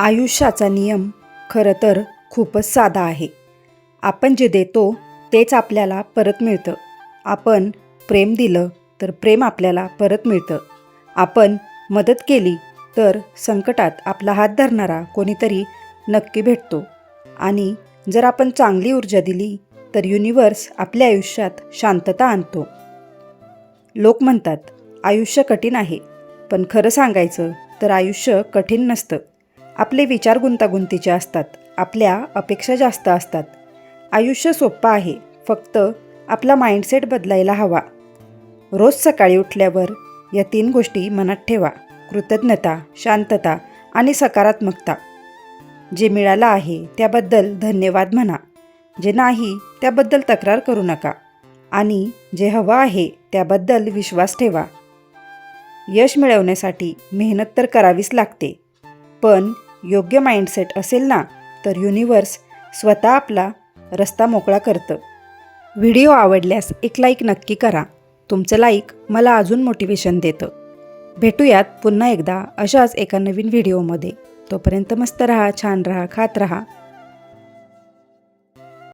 आयुष्याचा नियम खरं तर खूपच साधा आहे. आपण जे देतो तेच आपल्याला परत मिळतं. आपण प्रेम दिलं तर प्रेम आपल्याला परत मिळतं. आपण मदत केली तर संकटात आपला हात धरणारा कोणीतरी नक्की भेटतो. आणि जर आपण चांगली ऊर्जा दिली तर युनिवर्स आपल्या आयुष्यात शांतता आणतो. लोक म्हणतात आयुष्य कठीण आहे, पण खरं सांगायचं तर आयुष्य कठीण नसतं. आपले विचार गुंतागुंतीचे असतात, आपल्या अपेक्षा जास्त असतात. आयुष्य सोपं आहे, फक्त आपला माइंडसेट बदलायला हवा. रोज सकाळी उठल्यावर या 3 गोष्टी मनात ठेवा: कृतज्ञता, शांतता आणि सकारात्मकता. जे मिळालं आहे त्याबद्दल धन्यवाद म्हणा, जे नाही त्याबद्दल तक्रार करू नका आणि जे हवं आहे त्याबद्दल विश्वास ठेवा. यश मिळवण्यासाठी मेहनत तर करावीच लागते, पण योग्य माइंडसेट असेल ना तर युनिवर्स स्वतः आपला रस्ता मोकळा करतं. व्हिडिओ आवडल्यास एक लाईक नक्की करा. तुमचं लाईक मला अजून मोटिवेशन देतं. भेटूयात पुन्हा एकदा अशाच एका नवीन व्हिडिओमध्ये. तोपर्यंत मस्त रहा, छान रहा, खात रहा.